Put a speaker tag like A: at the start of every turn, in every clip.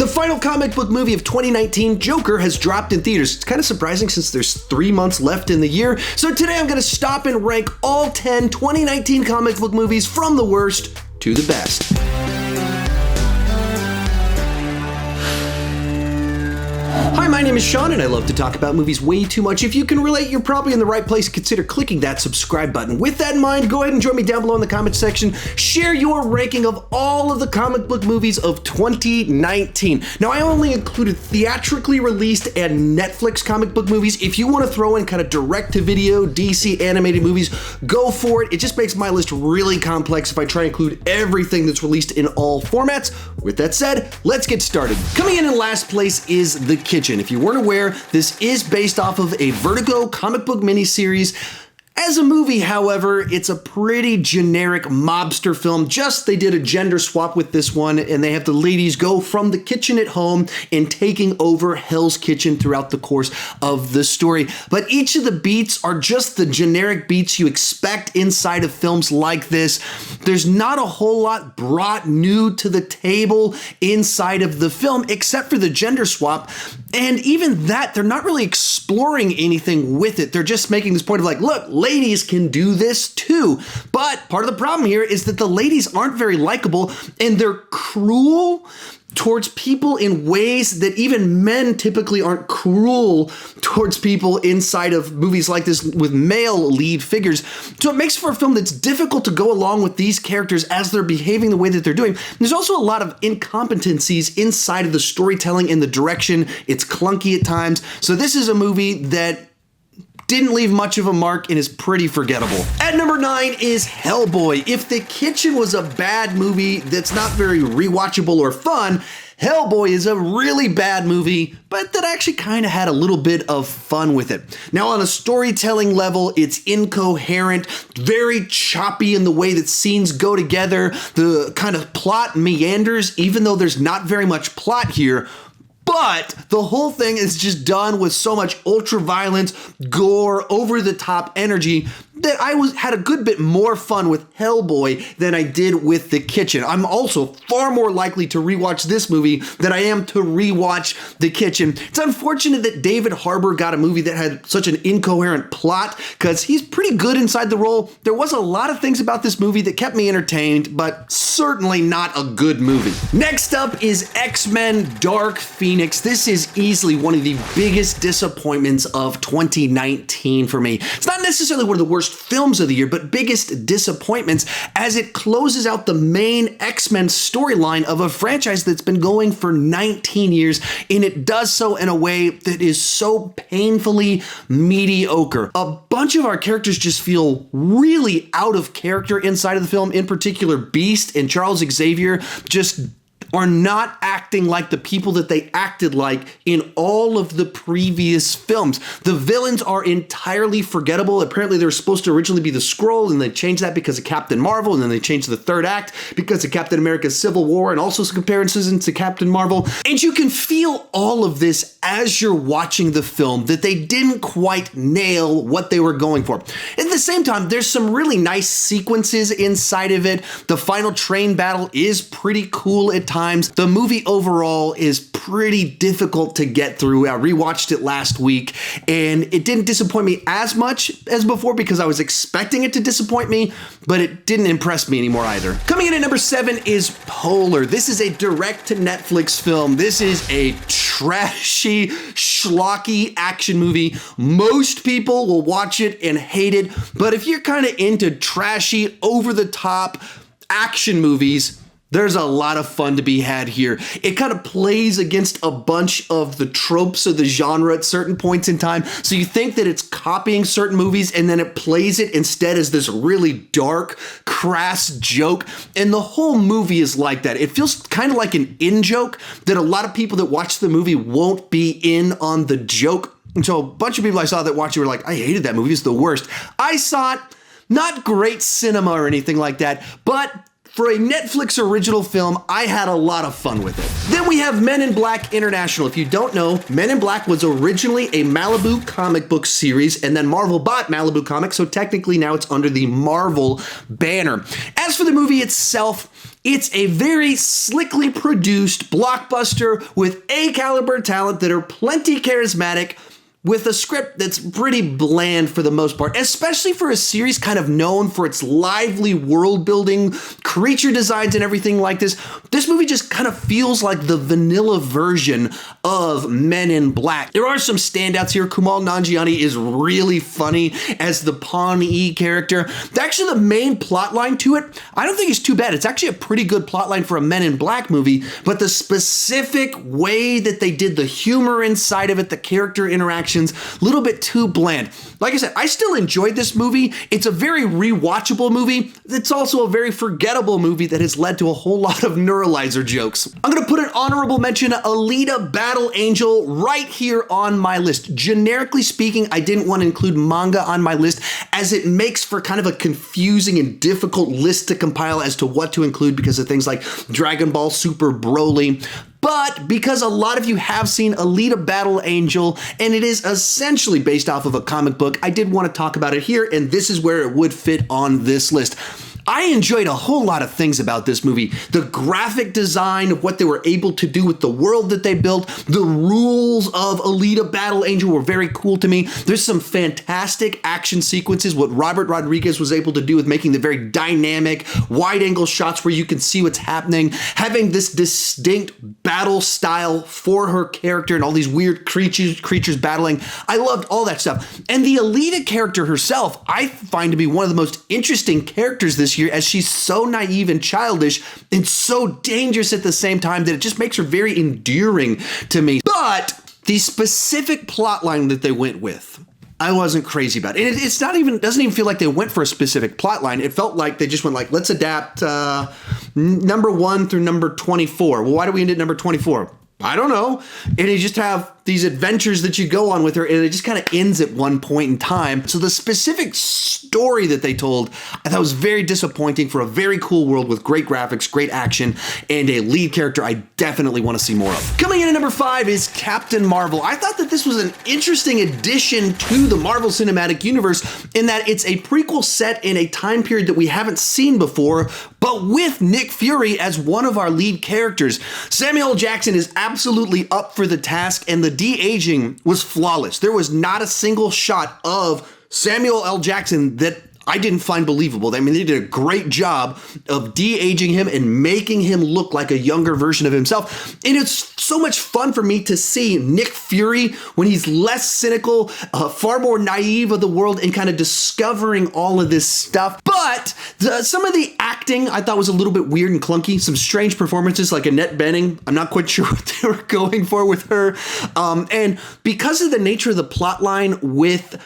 A: The final comic book movie of 2019, Joker, has dropped in theaters. It's kind of surprising since there's 3 months left in the year. So today I'm going to stop and rank all 10 2019 comic book movies from the worst to the best. Hi, my name is Sean, and I love to talk about movies way too much. If you can relate, you're probably in the right place. Consider clicking that subscribe button. With that in mind, go ahead and join me down below in the comments section. Share your ranking of all of the comic book movies of 2019. Now, I only included theatrically released and Netflix comic book movies. If you want to throw in kind of direct-to-video DC animated movies, go for it. It just makes my list really complex if I try to include everything that's released in all formats. With that said, let's get started. Coming in last place is The Kitchen. If you weren't aware, this is based off of a Vertigo comic book miniseries. As a movie, however, it's a pretty generic mobster film. Just they did a gender swap with this one, and they have the ladies go from the kitchen at home and taking over Hell's Kitchen throughout the course of the story. But each of the beats are just the generic beats you expect inside of films like this. There's not a whole lot brought new to the table inside of the film, except for the gender swap. And even that, they're not really exploring anything with it. They're just making this point of like, look, ladies can do this too. But part of the problem here is that the ladies aren't very likable, and they're cruel towards people in ways that even men typically aren't cruel towards people inside of movies like this with male lead figures. So it makes for a film that's difficult to go along with these characters as they're behaving the way that they're doing. There's also a lot of incompetencies inside of the storytelling and the direction. It's clunky at times. So this is a movie that didn't leave much of a mark and is pretty forgettable. At number 9 is Hellboy. If The Kitchen was a bad movie that's not very rewatchable or fun, Hellboy is a really bad movie, but that actually kind of had a little bit of fun with it. Now, on a storytelling level, it's incoherent, very choppy in the way that scenes go together. The kind of plot meanders, even though there's not very much plot here. But the whole thing is just done with so much ultra violence, gore, over-the-top energy that I had a good bit more fun with Hellboy than I did with The Kitchen. I'm also far more likely to rewatch this movie than I am to rewatch The Kitchen. It's unfortunate that David Harbour got a movie that had such an incoherent plot, because he's pretty good inside the role. There was a lot of things about this movie that kept me entertained, but certainly not a good movie. Next up is X-Men Dark Phoenix. This is easily one of the biggest disappointments of 2019 for me. It's not necessarily one of the worst films of the year, but biggest disappointments, as it closes out the main X-Men storyline of a franchise that's been going for 19 years, and it does so in a way that is so painfully mediocre. A bunch of our characters just feel really out of character inside of the film. In particular, Beast and Charles Xavier just are not acting like the people that they acted like in all of the previous films. The villains are entirely forgettable. Apparently they were supposed to originally be the Skrull, and they changed that because of Captain Marvel, and then they changed the third act because of Captain America's Civil War, and also some comparisons to Captain Marvel. And you can feel all of this as you're watching the film, that they didn't quite nail what they were going for. At the same time, there's some really nice sequences inside of it. The final train battle is pretty cool at times. The movie overall is pretty difficult to get through. I rewatched it last week, and it didn't disappoint me as much as before because I was expecting it to disappoint me, but it didn't impress me anymore either. Coming in at number 7 is Polar. This is a direct-to-Netflix film. This is a trashy, schlocky action movie. Most people will watch it and hate it, but if you're kind of into trashy, over-the-top action movies, there's a lot of fun to be had here. It kind of plays against a bunch of the tropes of the genre at certain points in time. So you think that it's copying certain movies, and then it plays it instead as this really dark, crass joke. And the whole movie is like that. It feels kind of like an in-joke that a lot of people that watch the movie won't be in on the joke. And so a bunch of people I saw that watched it were like, I hated that movie. It's the worst. I saw it. Not great cinema or anything like that, but for a Netflix original film, I had a lot of fun with it. Then we have Men in Black International. If you don't know, Men in Black was originally a Malibu comic book series, and then Marvel bought Malibu Comics, so technically now it's under the Marvel banner. As for the movie itself, It's a very slickly produced blockbuster with A-caliber talent that are plenty charismatic, with a script that's pretty bland for the most part, especially for a series kind of known for its lively world building, creature designs and everything like this. This movie just kind of feels like the vanilla version of Men in Black. There are some standouts here. Kumail Nanjiani is really funny as the Pawnee character. Actually, the main plot line to it, I don't think it's too bad. It's actually a pretty good plot line for a Men in Black movie, but the specific way that they did the humor inside of it, the character interactions, a little bit too bland. Like I said, I still enjoyed this movie. It's a very rewatchable movie. It's also a very forgettable movie that has led to a whole lot of neuralizer jokes. I'm gonna put an honorable mention, Alita Battle Angel, right here on my list. Generically speaking, I didn't want to include manga on my list as it makes for kind of a confusing and difficult list to compile as to what to include because of things like Dragon Ball Super Broly. But because a lot of you have seen Alita Battle Angel, and it is essentially based off of a comic book, I did want to talk about it here, and this is where it would fit on this list. I enjoyed a whole lot of things about this movie. The graphic design of what they were able to do with the world that they built, the rules of Alita Battle Angel were very cool to me. There's some fantastic action sequences, what Robert Rodriguez was able to do with making the very dynamic, wide-angle shots where you can see what's happening, having this distinct battle style for her character and all these weird creatures battling. I loved all that stuff. And the Alita character herself, I find to be one of the most interesting characters this year, as she's so naive and childish and so dangerous at the same time that it just makes her very endearing to me. But the specific plot line that they went with, I wasn't crazy about it. And it's not even, doesn't even feel like they went for a specific plot line. It felt like they just went like, let's adapt number 1 through number 24. Well, why do we end at number 24? I don't know. And you just have these adventures that you go on with her, and it just kind of ends at one point in time. So the specific story that they told, I thought was very disappointing for a very cool world with great graphics, great action, and a lead character I definitely want to see more of. Coming in at number 5 is Captain Marvel. I thought that this was an interesting addition to the Marvel Cinematic Universe in that it's a prequel set in a time period that we haven't seen before, but with Nick Fury as one of our lead characters. Samuel L. Jackson is absolutely up for the task, and the de-aging was flawless. There was not a single shot of Samuel L. Jackson that I didn't find believable. I mean, they did a great job of de-aging him and making him look like a younger version of himself. And it's so much fun for me to see Nick Fury when he's less cynical, far more naive of the world, and kind of discovering all of this stuff. But some of the acting I thought was a little bit weird and clunky. Some strange performances like Annette Bening. I'm not quite sure what they were going for with her. And because of the nature of the plot line with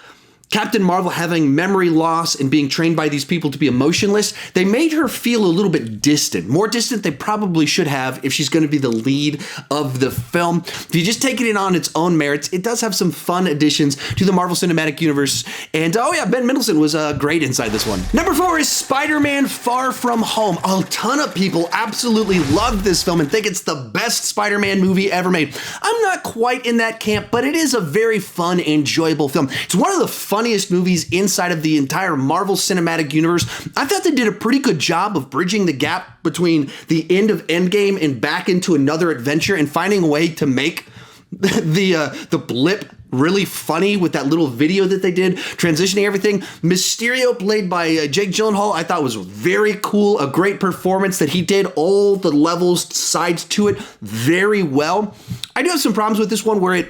A: Captain Marvel having memory loss and being trained by these people to be emotionless, they made her feel a little bit distant. More distant they probably should have if she's going to be the lead of the film. If you just take it in on its own merits, it does have some fun additions to the Marvel Cinematic Universe. And oh yeah, Ben Mendelsohn was great inside this one. Number 4 is Spider-Man Far From Home. A ton of people absolutely love this film and think it's the best Spider-Man movie ever made. I'm not quite in that camp, but it is a very fun, enjoyable film. It's one of the funniest movies inside of the entire Marvel Cinematic Universe. I thought they did a pretty good job of bridging the gap between the end of Endgame and back into another adventure and finding a way to make the blip really funny with that little video that they did, transitioning everything. Mysterio, played by Jake Gyllenhaal, I thought was very cool. A great performance that he did all the levels, sides to it very well. I do have some problems with this one where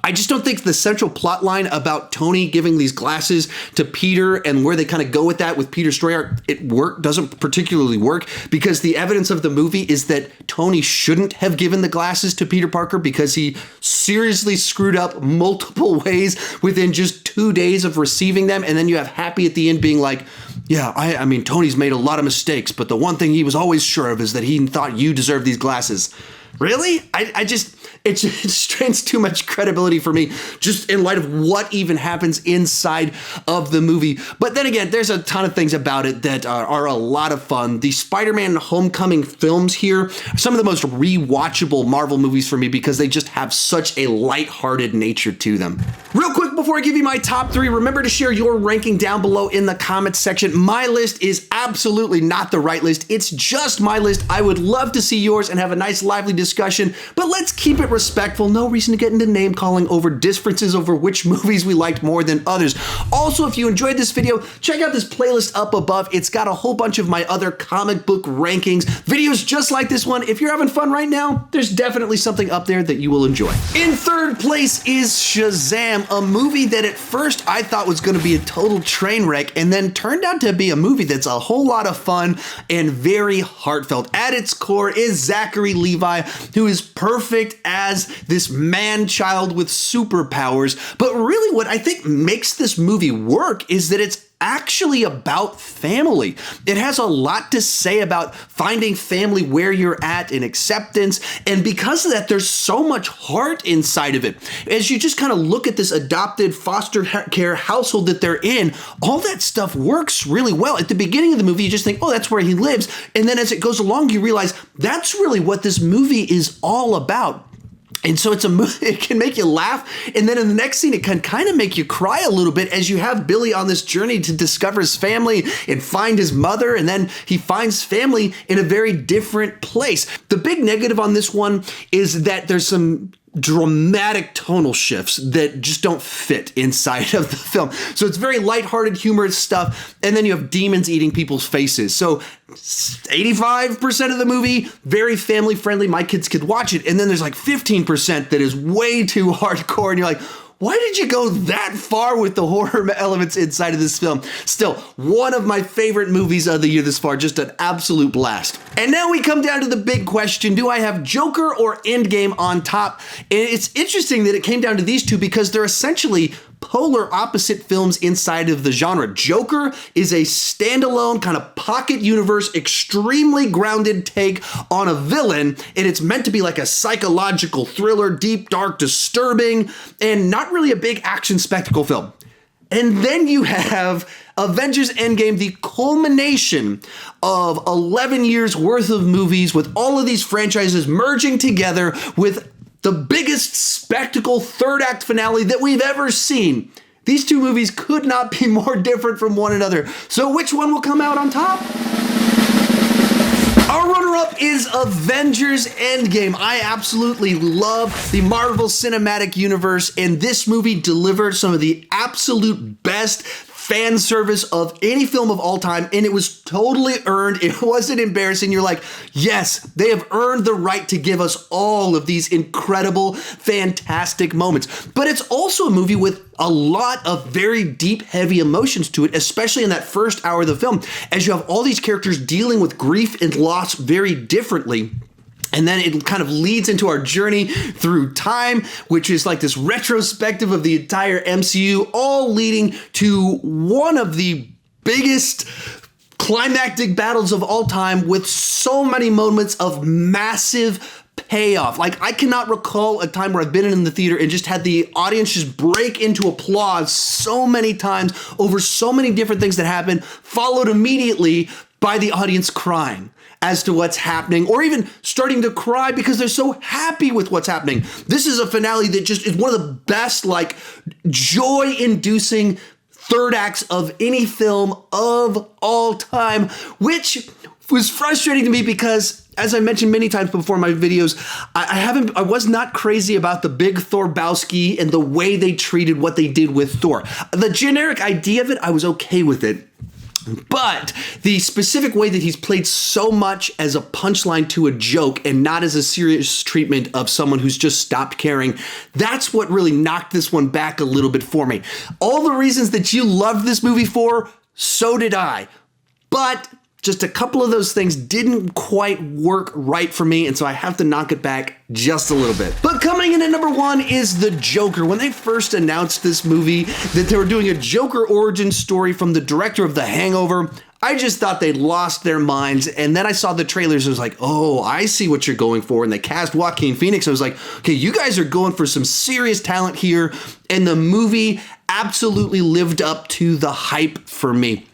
A: I just don't think the central plot line about Tony giving these glasses to Peter and where they kind of go with that with Peter's story arc, doesn't particularly work, because the evidence of the movie is that Tony shouldn't have given the glasses to Peter Parker because he seriously screwed up multiple ways within just 2 days of receiving them. And then you have Happy at the end being like, yeah, I mean, Tony's made a lot of mistakes, but the one thing he was always sure of is that he thought you deserved these glasses. Really? It strains too much credibility for me, just in light of what even happens inside of the movie. But then again, there's a ton of things about it that are a lot of fun. The Spider-Man Homecoming films here are some of the most rewatchable Marvel movies for me because they just have such a lighthearted nature to them. Real quick before before I give you my top 3, remember to share your ranking down below in the comments section. My list is absolutely not the right list. It's just my list. I would love to see yours and have a nice lively discussion, but let's keep it respectful. No reason to get into name calling over differences over which movies we liked more than others. Also, if you enjoyed this video, check out this playlist up above. It's got a whole bunch of my other comic book rankings, videos just like this one. If you're having fun right now, there's definitely something up there that you will enjoy. In third place is Shazam, a movie that at first I thought was going to be a total train wreck and then turned out to be a movie that's a whole lot of fun and very heartfelt. At its core is Zachary Levi, who is perfect as this man-child with superpowers. But really what I think makes this movie work is that it's actually about family. It has a lot to say about finding family where you're at and acceptance. And because of that, there's so much heart inside of it. As you just kind of look at this adopted foster care household that they're in, all that stuff works really well. At the beginning of the movie, you just think, oh, that's where he lives. And then as it goes along, you realize that's really what this movie is all about. And so it's a movie, it can make you laugh. And then in the next scene, it can kind of make you cry a little bit as you have Billy on this journey to discover his family and find his mother. And then he finds family in a very different place. The big negative on this one is that there's some dramatic tonal shifts that just don't fit inside of the film. So it's very lighthearted, humorous stuff. And then you have demons eating people's faces. So 85% of the movie, very family friendly. My kids could watch it. And then there's like 15% that is way too hardcore. And you're like, why did you go that far with the horror elements inside of this film? Still, one of my favorite movies of the year this far, just an absolute blast. And now we come down to the big question, do I have Joker or Endgame on top? And it's interesting that it came down to these two because they're essentially polar opposite films inside of the genre. Joker is a standalone kind of pocket universe, extremely grounded take on a villain, and it's meant to be like a psychological thriller, deep, dark, disturbing, and not really a big action spectacle film. And then you have Avengers Endgame, the culmination of 11 years worth of movies with all of these franchises merging together with the biggest spectacle third act finale that we've ever seen. These two movies could not be more different from one another. So which one will come out on top? Our runner-up is Avengers Endgame. I absolutely love the Marvel Cinematic Universe, and this movie delivered some of the absolute best fan service of any film of all time, and it was totally earned. It wasn't embarrassing. You're like, yes, they have earned the right to give us all of these incredible, fantastic moments. But it's also a movie with a lot of very deep, heavy emotions to it, especially in that first hour of the film, as you have all these characters dealing with grief and loss very differently. And then it kind of leads into our journey through time, which is like this retrospective of the entire MCU, all leading to one of the biggest climactic battles of all time with so many moments of massive payoff. Like, I cannot recall a time where I've been in the theater and just had the audience just break into applause so many times over so many different things that happen, followed immediately by the audience crying as to what's happening, or even starting to cry because they're so happy with what's happening. This is a finale that just is one of the best, like, joy-inducing third acts of any film of all time, which was frustrating to me because, as I mentioned many times before in my videos, I was not crazy about the big Thorbowski and the way they treated what they did with Thor. The generic idea of it, I was okay with it. But the specific way that he's played so much as a punchline to a joke and not as a serious treatment of someone who's just stopped caring, that's what really knocked this one back a little bit for me. All the reasons that you loved this movie for, so did I. But just a couple of those things didn't quite work right for me, and so I have to knock it back just a little bit. But coming in at number 1 is The Joker. When they first announced this movie, that they were doing a Joker origin story from the director of The Hangover, I just thought they lost their minds. And then I saw the trailers. I was like, oh, I see what you're going for. And they cast Joaquin Phoenix. I was like, okay, you guys are going for some serious talent here. And the movie absolutely lived up to the hype for me.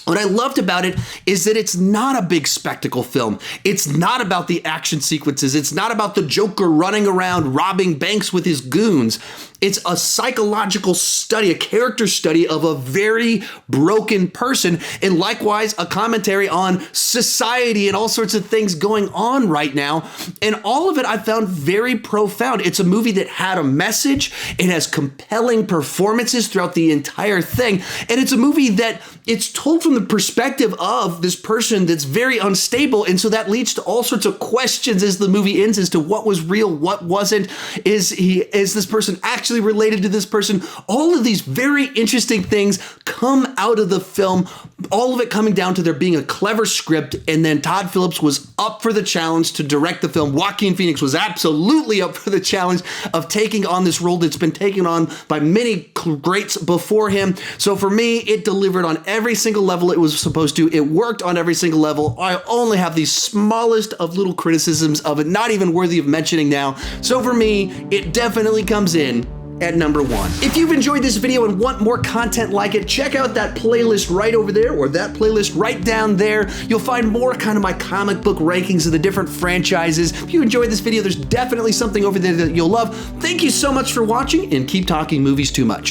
A: What I loved about it is that it's not a big spectacle film. It's not about the action sequences. It's not about the Joker running around robbing banks with his goons. It's a psychological study, a character study of a very broken person, and likewise a commentary on society and all sorts of things going on right now. And all of it I found very profound. It's a movie that had a message. It has compelling performances throughout the entire thing. And it's a movie that it's told from the perspective of this person that's very unstable. And so that leads to all sorts of questions as the movie ends as to what was real, what wasn't. Is this person actually related to this person? All of these very interesting things come out of the film, all of it coming down to there being a clever script, and then Todd Phillips was up for the challenge to direct the film. Joaquin Phoenix was absolutely up for the challenge of taking on this role that's been taken on by many greats before him. So for me, it delivered on every single level it was supposed to. It worked on every single level. I only have the smallest of little criticisms of it, not even worthy of mentioning now. So for me, it definitely comes in at number 1. If you've enjoyed this video and want more content like it, check out that playlist right over there or that playlist right down there. You'll find more kind of my comic book rankings of the different franchises. If you enjoyed this video, there's definitely something over there that you'll love. Thank you so much for watching, and keep talking movies too much.